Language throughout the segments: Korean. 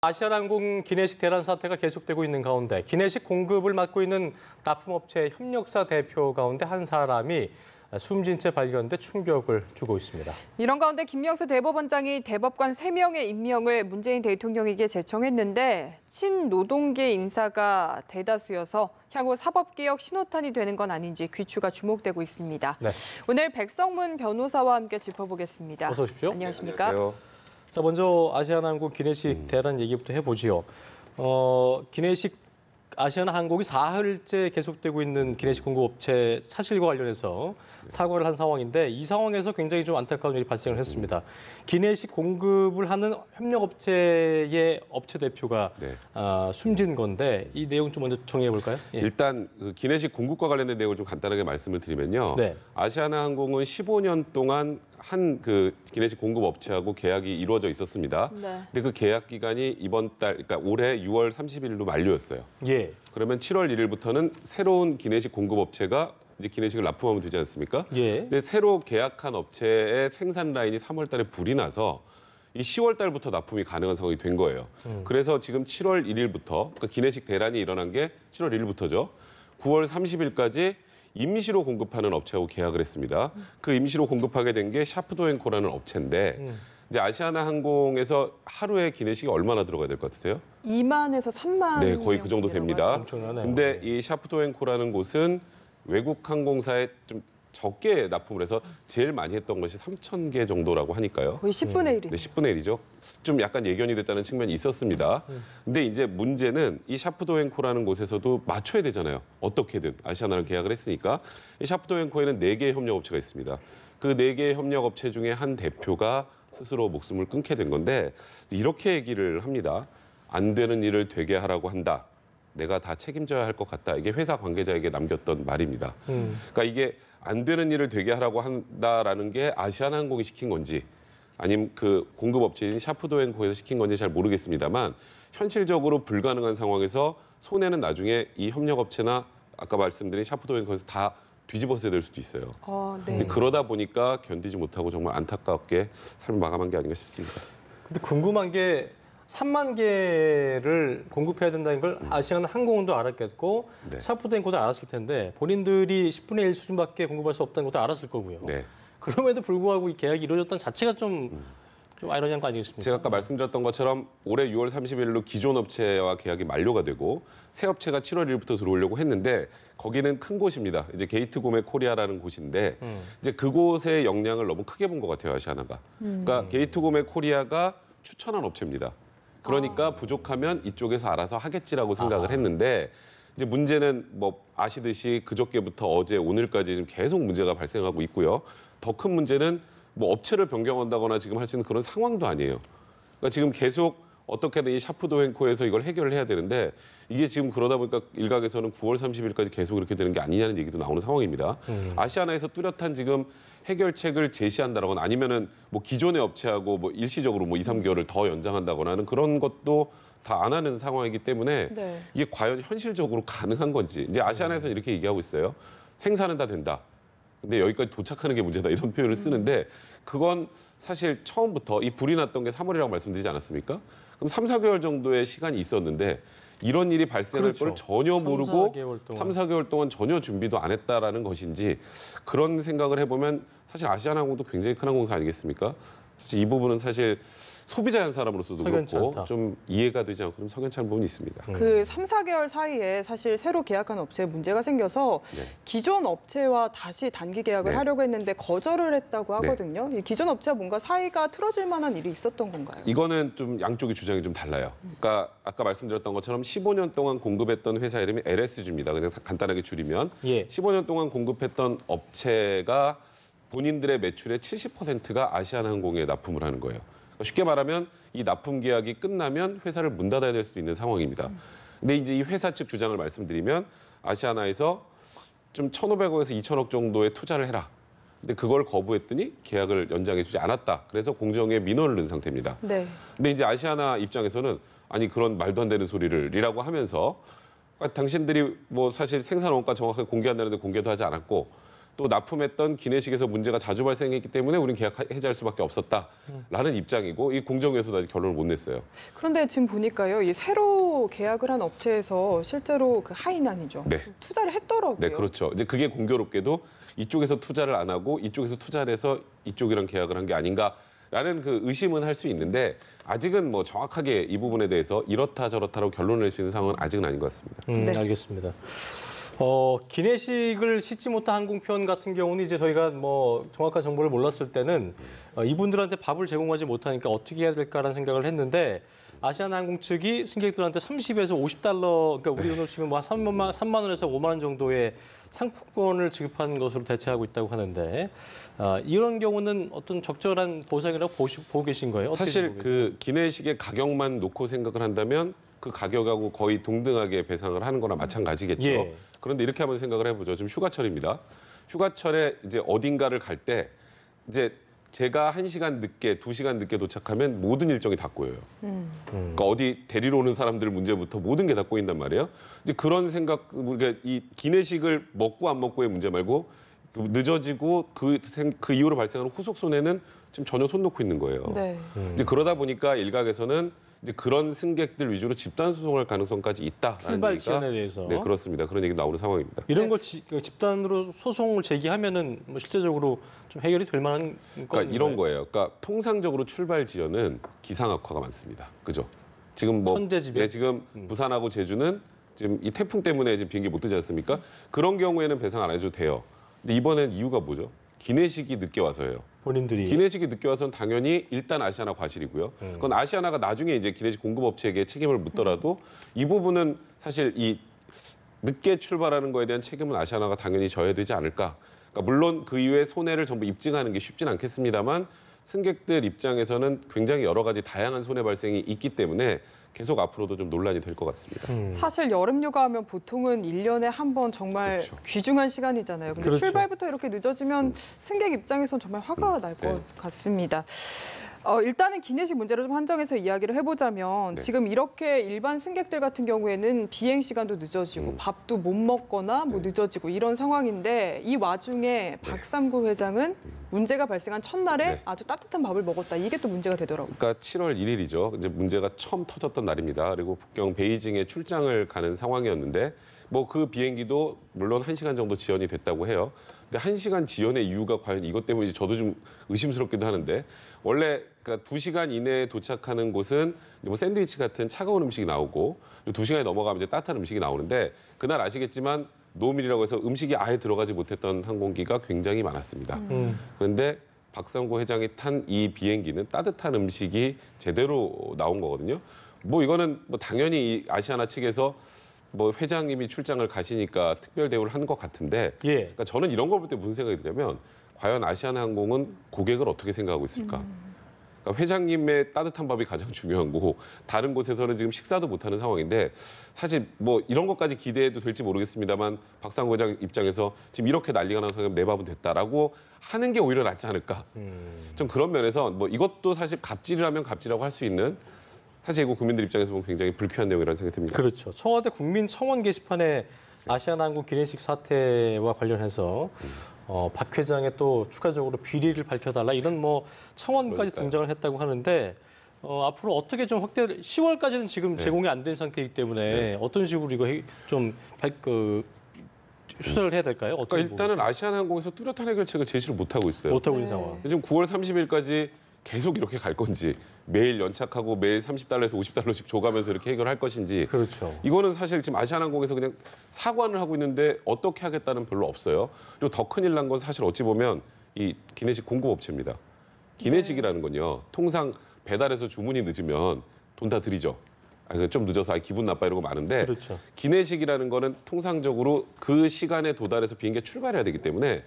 아시아나항공 기내식 대란 사태가 계속되고 있는 가운데 기내식 공급을 맡고 있는 납품업체 협력사 대표 가운데 한 사람이 숨진 채 발견돼 충격을 주고 있습니다. 이런 가운데 김명수 대법원장이 대법관 3명의 임명을 문재인 대통령에게 제청했는데 친노동계 인사가 대다수여서 향후 사법개혁 신호탄이 되는 건 아닌지 귀추가 주목되고 있습니다. 네. 오늘 백성문 변호사와 함께 짚어보겠습니다. 어서 오십시오. 안녕하십니까? 안녕하세요. 자, 먼저 아시아나항공 기내식 대란 얘기부터 해보지요. 기내식 아시아나항공이 사흘째 계속되고 있는 기내식 공급업체 사실과 관련해서 사과를 한 상황인데 이 상황에서 굉장히 좀 안타까운 일이 발생을 했습니다. 기내식 공급을 하는 협력업체의 업체 대표가 숨진 건데 이 내용 좀 먼저 정리해 볼까요? 예. 일단 그 기내식 공급과 관련된 내용을 좀 간단하게 말씀을 드리면요. 네. 아시아나항공은 15년 동안 한 그 기내식 공급 업체하고 계약이 이루어져 있었습니다. 네. 근데 그 계약 기간이 이번 달, 그러니까 올해 6월 30일로 만료였어요. 예. 그러면 7월 1일부터는 새로운 기내식 공급 업체가 이제 기내식을 납품하면 되지 않습니까? 예. 근데 새로 계약한 업체의 생산 라인이 3월 달에 불이 나서 이 10월 달부터 납품이 가능한 상황이 된 거예요. 그래서 지금 7월 1일부터, 그러니까 기내식 대란이 일어난 게 7월 1일부터죠. 9월 30일까지 임시로 공급하는 업체하고 계약을 했습니다. 그 임시로 공급하게 된 게 샤프도앤코라는 업체인데 이제 아시아나항공에서 하루에 기내식이 얼마나 들어가야 될 것 같으세요? 2만에서 3만. 네, 거의 그 정도 됩니다. 엄청나네요. 근데 이 샤프도앤코라는 곳은 외국 항공사에 좀 적게 납품을 해서 제일 많이 했던 것이 3,000개 정도라고 하니까요. 거의 10분의 1이네요. 네, 10분의 1이죠. 좀 약간 예견이 됐다는 측면이 있었습니다. 근데 이제 문제는 이 샤프도앤코라는 곳에서도 맞춰야 되잖아요. 어떻게든 아시아나랑 계약을 했으니까. 이 샤프도앤코에는 4개의 협력업체가 있습니다. 그 4개의 협력업체 중에 한 대표가 스스로 목숨을 끊게 된 건데 이렇게 얘기를 합니다. 안 되는 일을 되게 하라고 한다. 내가 다 책임져야 할 것 같다. 이게 회사 관계자에게 남겼던 말입니다. 그러니까 이게 안 되는 일을 되게 하라고 한다라는 게 아시아나항공이 시킨 건지 아니면 그 공급업체인 샤프도앤코에서 시킨 건지 잘 모르겠습니다만 현실적으로 불가능한 상황에서 손해는 나중에 이 협력업체나 아까 말씀드린 샤프도앤코에서 다 뒤집어서야 될 수도 있어요. 네. 근데 그러다 보니까 견디지 못하고 정말 안타깝게 삶을 마감한 게 아닌가 싶습니다. 근데 궁금한 게 3만 개를 공급해야 된다는 걸 아시아나항공도 알았겠고 네. 샤프도앤코도 알았을 텐데 본인들이 10분의 1 수준밖에 공급할 수 없다는 것도 알았을 거고요. 네. 그럼에도 불구하고 이 계약이 이루어졌다는 자체가 좀 아이러니한 거 아니겠습니까? 제가 아까 말씀드렸던 것처럼 올해 6월 30일로 기존 업체와 계약이 만료가 되고 새 업체가 7월 1일부터 들어오려고 했는데 거기는 큰 곳입니다. 이제 게이트고메 코리아라는 곳인데 이제 그곳의 역량을 너무 크게 본 것 같아요, 아시아나가. 그러니까 게이트고메 코리아가 추천한 업체입니다. 그러니까 부족하면 이쪽에서 알아서 하겠지라고 생각을 했는데 이제 문제는 뭐 아시듯이 그저께부터 어제 오늘까지 지금 계속 문제가 발생하고 있고요. 더 큰 문제는 뭐 업체를 변경한다거나 지금 할 수 있는 그런 상황도 아니에요. 그러니까 지금 계속 어떻게든 이 샤프도앤코에서 이걸 해결을 해야 되는데 이게 지금 그러다 보니까 일각에서는 9월 30일까지 계속 이렇게 되는 게 아니냐는 얘기도 나오는 상황입니다. 아시아나에서 뚜렷한 지금 해결책을 제시한다거나 아니면은 뭐 기존의 업체하고 뭐 일시적으로 뭐 2, 3개월을 더 연장한다거나 하는 그런 것도 다 안 하는 상황이기 때문에 네. 이게 과연 현실적으로 가능한 건지 이제 아시아나에서는 이렇게 얘기하고 있어요. 생산은 다 된다. 근데 여기까지 도착하는 게 문제다 이런 표현을 쓰는데 그건 사실 처음부터 이 불이 났던 게 3월이라고 말씀드리지 않았습니까? 그럼 3, 4개월 정도의 시간이 있었는데 이런 일이 발생할 그렇죠. 걸 전혀 모르고 4개월 동안. 3, 4개월 동안 전혀 준비도 안 했다라는 것인지 그런 생각을 해보면 사실 아시아나항공도 굉장히 큰 항공사 아니겠습니까? 사실 이 부분은 사실 소비자 한 사람으로서도 석연치 그렇고 않다. 좀 이해가 되지 않고 좀 석연치 않은 부분이 있습니다. 그 3, 4개월 사이에 사실 새로 계약한 업체에 문제가 생겨서 기존 업체와 다시 단기 계약을 네. 하려고 했는데 거절을 했다고 하거든요. 이 기존 업체와 뭔가 사이가 틀어질 만한 일이 있었던 건가요? 이거는 좀 양쪽의 주장이 좀 달라요. 그러니까 아까 말씀드렸던 것처럼 15년 동안 공급했던 회사 이름이 LSG입니다. 그냥 간단하게 줄이면 예. 15년 동안 공급했던 업체가 본인들의 매출의 70%가 아시아나항공에 납품을 하는 거예요. 그러니까 쉽게 말하면 이 납품 계약이 끝나면 회사를 문 닫아야 될 수도 있는 상황입니다. 근데 이제 이 회사 측 주장을 말씀드리면 아시아나에서 좀 1,500억에서 2,000억 정도의 투자를 해라. 근데 그걸 거부했더니 계약을 연장해주지 않았다. 그래서 공정에 민원을 넣은 상태입니다. 네. 근데 이제 아시아나 입장에서는 아니 그런 말도 안 되는 소리를이라고 하면서 당신들이 뭐 사실 생산 원가 정확하게 공개한다는데 공개도 하지 않았고 또 납품했던 기내식에서 문제가 자주 발생했기 때문에 우리는 계약 해지할 수밖에 없었다라는 입장이고 이 공정위에서도 아직 결론을 못 냈어요. 그런데 지금 보니까요, 이 새로 계약을 한 업체에서 실제로 그 하이난이죠. 네. 투자를 했더라고요. 네, 그렇죠. 이제 그게 공교롭게도 이쪽에서 투자를 안 하고 이쪽에서 투자를 해서 이쪽이랑 계약을 한 게 아닌가라는 그 의심은 할 수 있는데 아직은 뭐 정확하게 이 부분에 대해서 이렇다 저렇다라고 결론을 낼 수 있는 상황은 아직은 아닌 것 같습니다. 네. 알겠습니다. 기내식을 싣지 못한 항공편 같은 경우는 이제 저희가 뭐 정확한 정보를 몰랐을 때는 이분들한테 밥을 제공하지 못하니까 어떻게 해야 될까라는 생각을 했는데 아시아나항공 측이 승객들한테 30에서 50달러, 그러니까 우리 돈으로 치면 뭐 3만 원에서 5만 원 정도의 상품권을 지급하는 것으로 대체하고 있다고 하는데 이런 경우는 어떤 적절한 보상이라고 보고 계신 거예요? 어떻게 사실 보고 계세요? 그 기내식의 가격만 놓고 생각을 한다면 그 가격하고 거의 동등하게 배상을 하는 거나 마찬가지겠죠. 예. 그런데 이렇게 한번 생각을 해보죠. 지금 휴가철입니다. 휴가철에 이제 어딘가를 갈 때 이제 제가 1시간 늦게, 2시간 늦게 도착하면 모든 일정이 다 꼬여요. 그러니까 어디 데리러 오는 사람들 문제부터 모든 게 다 꼬인단 말이에요. 이제 그런 생각, 우리가 이 기내식을 먹고 안 먹고의 문제 말고 늦어지고 그 이후로 발생하는 후속 손해는 지금 전혀 손 놓고 있는 거예요. 네. 이제 그러다 보니까 일각에서는 이제 그런 승객들 위주로 집단 소송할 가능성까지 있다라는 출발 얘기가 지연에 대해서 네, 그렇습니다. 그런 얘기 나오는 상황입니다. 이런 네. 걸 집단으로 소송을 제기하면은 뭐 실제적으로 좀 해결이 될 만한 그러니까 이런 거예요. 그러니까 통상적으로 출발 지연은 기상 악화가 많습니다. 그죠? 지금 뭐 천재지변. 예, 지금 부산하고 제주는 지금 이 태풍 때문에 지금 비행기 못 뜨지 않습니까? 그런 경우에는 배상 안 해줘도 돼요. 근데 이번엔 이유가 뭐죠? 기내식이 늦게 와서예요. 본인들이 기내식이 늦게 와서는 당연히 일단 아시아나 과실이고요. 그건 아시아나가 나중에 이제 기내식 공급업체에게 책임을 묻더라도 이 부분은 사실 이 늦게 출발하는 거에 대한 책임은 아시아나가 당연히 져야 되지 않을까. 그러니까 물론 그 이후에 손해를 전부 입증하는 게 쉽진 않겠습니다만 승객들 입장에서는 굉장히 여러 가지 다양한 손해 발생이 있기 때문에 계속 앞으로도 좀 논란이 될 것 같습니다. 사실 여름 휴가하면 보통은 1년에 한 번 정말 그렇죠. 귀중한 시간이잖아요. 근데 그렇죠. 출발부터 이렇게 늦어지면 승객 입장에선 정말 화가 날 것 네. 같습니다. 일단은 기내식 문제를 좀 한정해서 이야기를 해보자면 네. 지금 이렇게 일반 승객들 같은 경우에는 비행 시간도 늦어지고 밥도 못 먹거나 뭐 네. 늦어지고 이런 상황인데 이 와중에 박삼구 회장은 문제가 발생한 첫날에 네. 아주 따뜻한 밥을 먹었다. 이게 또 문제가 되더라고요. 그러니까 7월 1일이죠. 이제 문제가 처음 터졌던 날입니다. 그리고 북경 베이징에 출장을 가는 상황이었는데 뭐 그 비행기도 물론 1시간 정도 지연이 됐다고 해요. 근데 1시간 지연의 이유가 과연 이것 때문인지 저도 좀 의심스럽기도 하는데 원래 그러니까 2시간 이내에 도착하는 곳은 뭐 샌드위치 같은 차가운 음식이 나오고 2시간이 넘어가면 이제 따뜻한 음식이 나오는데 그날 아시겠지만 노밀이라고 해서 음식이 아예 들어가지 못했던 항공기가 굉장히 많았습니다. 그런데 박상구 회장이 탄 이 비행기는 따뜻한 음식이 제대로 나온 거거든요. 뭐 이거는 뭐 당연히 이 아시아나 측에서 뭐 회장님이 출장을 가시니까 특별 대우를 한 것 같은데 예. 그러니까 저는 이런 걸 볼 때 무슨 생각이 드냐면 과연 아시아나항공은 고객을 어떻게 생각하고 있을까? 그러니까 회장님의 따뜻한 밥이 가장 중요한 거고 다른 곳에서는 지금 식사도 못하는 상황인데 사실 뭐 이런 것까지 기대해도 될지 모르겠습니다만 박상구 회장 입장에서 지금 이렇게 난리가 나서 내 밥은 됐다라고 하는 게 오히려 낫지 않을까? 좀 그런 면에서 뭐 이것도 사실 갑질이라면 갑질이라고 할 수 있는 사실 이거 국민들 입장에서 보면 굉장히 불쾌한 내용이라는 생각이 듭니다. 그렇죠. 청와대 국민청원 게시판에 아시아나항공 기내식 사태와 관련해서 박 회장의 또 추가적으로 비리를 밝혀달라 이런 뭐 청원까지 그러니까요. 등장을 했다고 하는데 앞으로 어떻게 좀 확대 10월까지는 지금 네. 제공이 안 된 상태이기 때문에 네. 어떤 식으로 이거 수사를 해야 될까요? 어떻게 그러니까 일단은 아시아나항공에서 뚜렷한 해결책을 제시를 못하고 있어요. 못하고 있는 네. 상황. 지금 9월 30일까지 계속 이렇게 갈 건지 매일 연착하고 매일 30달러에서 50달러씩 줘가면서 이렇게 해결할 것인지 그렇죠. 이거는 사실 지금 아시아나항공에서 그냥 사관을 하고 있는데 어떻게 하겠다는 별로 없어요. 그리고 더 큰일 난 건 사실 어찌 보면 이 기내식 공급업체입니다. 기내식이라는 건요. 통상 배달해서 주문이 늦으면 돈 다 드리죠. 이거 좀 늦어서 기분 나빠 이러고 많은데 그렇죠. 기내식이라는 거는 통상적으로 그 시간에 도달해서 비행기가 출발해야 되기 때문에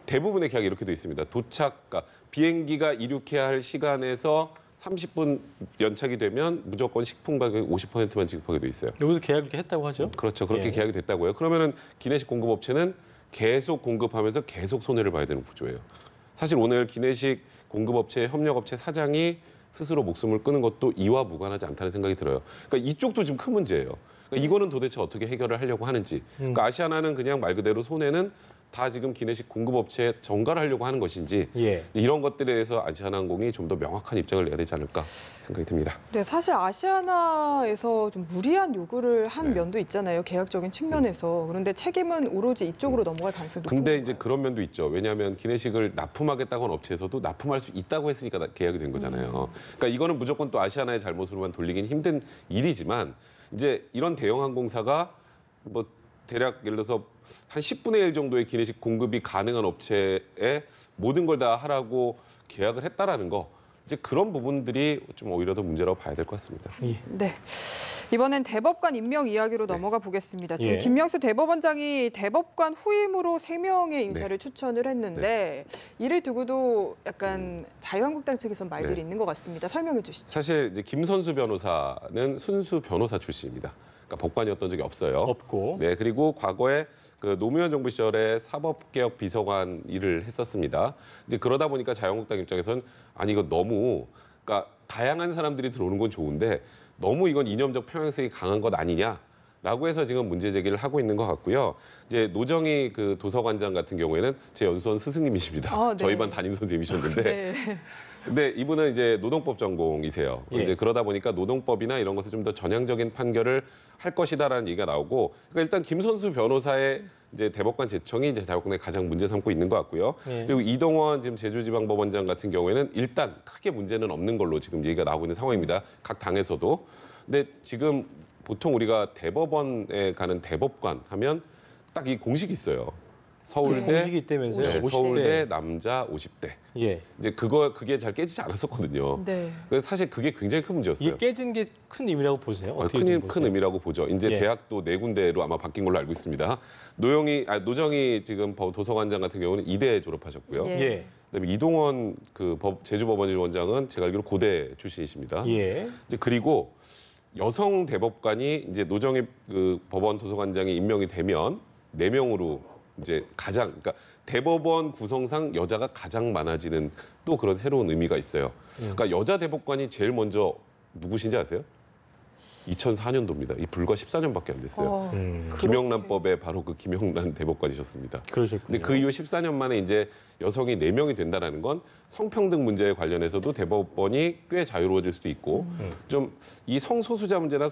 대부분의 계약이 이렇게 돼 있습니다. 그러니까 비행기가 이륙해야 할 시간에서 30분 연착이 되면 무조건 식품 가격 50%만 지급하게 돼 있어요. 여기서 계약 이렇게 했다고 하죠? 그렇죠. 그렇게 예. 계약이 됐다고요. 그러면은 기내식 공급업체는 계속 공급하면서 계속 손해를 봐야 되는 구조예요. 사실 오늘 기내식 공급업체 협력업체 사장이 스스로 목숨을 끊은 것도 이와 무관하지 않다는 생각이 들어요. 그러니까 이쪽도 지금 큰 문제예요. 그러니까 이거는 도대체 어떻게 해결을 하려고 하는지. 그러니까 아시아나는 그냥 말 그대로 손해는 다 지금 기내식 공급업체에 전가를 하려고 하는 것인지 예. 이런 것들에 대해서 아시아나항공이 좀 더 명확한 입장을 내야 되지 않을까 생각이 듭니다. 네, 사실 아시아나에서 좀 무리한 요구를 한 네. 면도 있잖아요. 계약적인 측면에서. 그런데 책임은 오로지 이쪽으로 넘어갈 가능성이 높은 근데 건가요? 이제 그런 면도 있죠. 왜냐하면 기내식을 납품하겠다고 한 업체에서도 납품할 수 있다고 했으니까 계약이 된 거잖아요. 그러니까 이거는 무조건 또 아시아나의 잘못으로만 돌리긴 힘든 일이지만 이제 이런 대형 항공사가 뭐 대략 예를 들어서 한 10분의 1 정도의 기내식 공급이 가능한 업체에 모든 걸 다 하라고 계약을 했다라는 거. 이제 그런 부분들이 좀 오히려 더 문제라고 봐야 될 것 같습니다. 예. 네. 이번엔 대법관 임명 이야기로 넘어가 보겠습니다. 지금 예. 김명수 대법원장이 대법관 후임으로 3명의 인사를 추천을 했는데 이를 두고도 약간 자유한국당 측에서 말들이 네. 있는 것 같습니다. 설명해 주시죠. 사실 이제 김선수 변호사는 순수 변호사 출신입니다. 그러니까 법관이었던 적이 없어요. 없고. 네, 그리고 과거에 그 노무현 정부 시절에 사법개혁 비서관 일을 했었습니다. 이제 그러다 보니까 자유한국당 입장에서는 아니 이거 너무 그러니까 다양한 사람들이 들어오는 건 좋은데 너무 이건 이념적 평행성이 강한 것 아니냐라고 해서 지금 문제 제기를 하고 있는 것 같고요. 이제 노정희 그 도서관장 같은 경우에는 제 연수원 스승님이십니다. 아, 네. 저희 반 담임 선생님이셨는데 네. 근데 이분은 이제 노동법 전공이세요. 예. 이제 그러다 보니까 노동법이나 이런 것에 좀 더 전향적인 판결을 할 것이다라는 얘기가 나오고, 그러니까 일단 김선수 변호사의 이제 대법관 제청이 이제 자유한국당에 가장 문제 삼고 있는 것 같고요. 예. 그리고 이동원 지금 제주지방법원장 같은 경우에는 일단 크게 문제는 없는 걸로 지금 얘기가 나오고 있는 상황입니다. 각 당에서도. 근데 지금 보통 우리가 대법원에 가는 대법관 하면 딱 이 공식이 있어요. 서울대, 공식이 있다면서요? 네, 50대. 서울대 남자 50대. 예. 이제 그게 잘 깨지지 않았었거든요. 네. 그래서 사실 그게 굉장히 큰 문제였어요. 이게 깨진 게 큰 의미라고 보세요? 어떻게 큰, 좀 큰 보세요? 의미라고 보죠. 이제 예. 대학도 4군데로 아마 바뀐 걸로 알고 있습니다. 노정희 지금 도서관장 같은 경우는 이대 졸업하셨고요. 예. 예. 그다음에 이동원 그 제주법원 원장은 제가 알기로 고대 출신이십니다. 예. 이제 그리고 여성 대법관이 이제 노정희 그 법원 도서관장이 임명이 되면 4명으로 이제 그러니까 대법원 구성상 여자가 가장 많아지는 또 그런 새로운 의미가 있어요. 그러니까 여자 대법관이 제일 먼저 누구신지 아세요? 2004년도입니다. 이 불과 14년밖에 안 됐어요. 김영란법에 바로 그 김영란 대법관이셨습니다. 그러셨군요. 근데 그 이후 14년 만에 이제 여성이 4명이 된다는 건 성평등 문제에 관련해서도 대법원이 꽤 자유로워질 수도 있고 좀 이 성소수자 문제나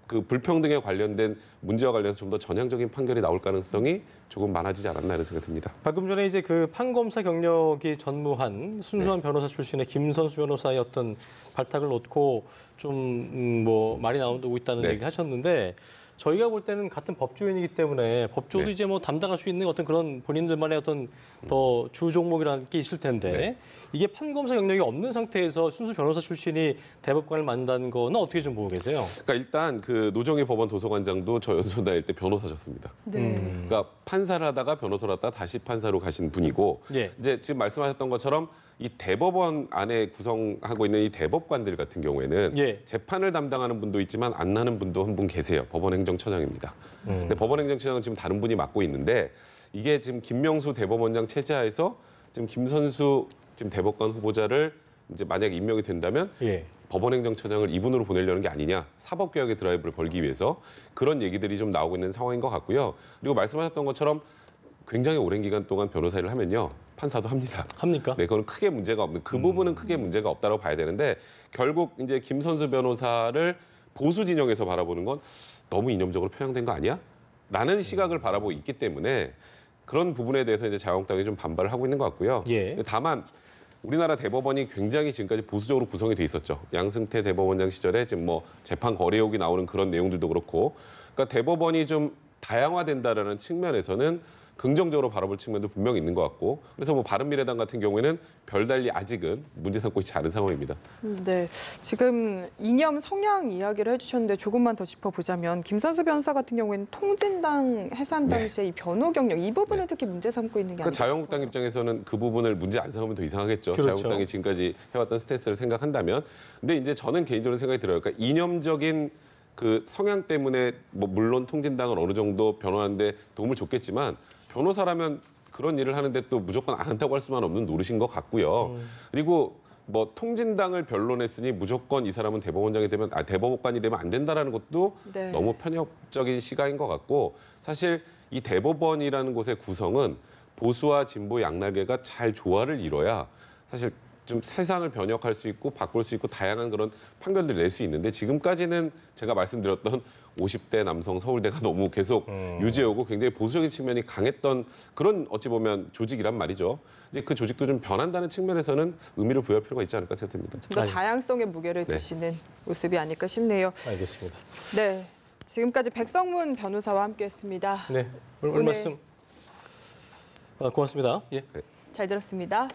그 불평등에 관련된 문제와 관련해서 좀 더 전향적인 판결이 나올 가능성이 조금 많아지지 않았나 이런 생각이 듭니다. 방금 전에 이제 그 판검사 경력이 전무한 순수한 변호사 출신의 김선수 변호사의 어떤 발탁을 놓고 좀 뭐 말이 나오고 있다는 네. 얘기를 하셨는데 저희가 볼 때는 같은 법조인이기 때문에 법조도 네. 이제 뭐 담당할 수 있는 어떤 그런 본인들만의 어떤 더 주 종목이라는 게 있을 텐데 네. 이게 판검사 경력이 없는 상태에서 순수 변호사 출신이 대법관을 만든다는 거는 어떻게 좀 보고 계세요? 그러니까 일단 그 노정희 법원 도서관장도 저 연수원 다닐 때 변호사셨습니다. 네. 그러니까 판사를 하다가 변호사를 하다가 다시 판사로 가신 분이고 예. 이제 지금 말씀하셨던 것처럼 이 대법원 안에 구성하고 있는 이 대법관들 같은 경우에는 예. 재판을 담당하는 분도 있지만 안 하는 분도 한 분 계세요. 법원행정처장입니다. 근데 법원행정처장은 지금 다른 분이 맡고 있는데 이게 지금 김명수 대법원장 체제하에서 지금 김선수 지금 대법관 후보자를 이제 만약에 임명이 된다면 예. 법원행정처장을 이분으로 보내려는 게 아니냐, 사법개혁의 드라이브를 걸기 위해서 그런 얘기들이 좀 나오고 있는 상황인 것 같고요. 그리고 말씀하셨던 것처럼 굉장히 오랜 기간 동안 변호사 일을 하면요, 판사도 합니다. 합니까? 네, 그건 크게 문제가 없는 그 부분은 크게 문제가 없다고 봐야 되는데 결국 이제 김선수 변호사를 보수 진영에서 바라보는 건 너무 이념적으로 편향된 거 아니야? 라는 시각을 바라보고 있기 때문에 그런 부분에 대해서 이제 자유한국당이 좀 반발을 하고 있는 것 같고요. 예. 근데 다만 우리나라 대법원이 굉장히 지금까지 보수적으로 구성이 돼 있었죠. 양승태 대법원장 시절에 지금 뭐 재판 거래 의혹이 나오는 그런 내용들도 그렇고, 그러니까 대법원이 좀 다양화된다라는 측면에서는 긍정적으로 바라볼 측면도 분명히 있는 것 같고, 그래서 뭐 바른미래당 같은 경우에는 별달리 아직은 문제 삼고 있지 않은 상황입니다. 네, 지금 이념 성향 이야기를 해주셨는데 조금만 더 짚어보자면 김선수 변호사 같은 경우에는 통진당 해산 당시에 이 변호 경력 이 부분을 특히 문제 삼고 있는 게 그러니까 아닐까 자유한국당 싶어요. 입장에서는 그 부분을 문제 안 삼으면 더 이상하겠죠. 그렇죠. 자유한국당이 지금까지 해왔던 스탠스를 생각한다면. 근데 이제 저는 개인적으로 생각이 들어요. 그러니까 이념적인 그 성향 때문에 뭐 물론 통진당을 어느 정도 변호하는데 도움을 줬겠지만 변호사라면 그런 일을 하는데 또 무조건 안 한다고 할 수만 없는 노릇인 것 같고요. 그리고 뭐 통진당을 변론했으니 무조건 이 사람은 대법원장이 되면 대법관이 되면 안 된다라는 것도 네. 너무 편협적인 시각인 것 같고, 사실 이 대법원이라는 곳의 구성은 보수와 진보 양날개가 잘 조화를 이뤄야 사실 좀 세상을 변혁할 수 있고 바꿀 수 있고 다양한 그런 판결들을 낼 수 있는데 지금까지는 제가 말씀드렸던 50대 남성 서울대가 너무 계속 유지해오고 굉장히 보수적인 측면이 강했던 그런 어찌 보면 조직이란 말이죠. 이제 그 조직도 좀 변한다는 측면에서는 의미를 부여할 필요가 있지 않을까 생각됩니다. 좀 더 다양성의 무게를 네. 두시는 모습이 아닐까 싶네요. 알겠습니다. 네, 지금까지 백성문 변호사와 함께했습니다. 네, 오늘 오늘- 말씀 고맙습니다. 예. 잘 들었습니다.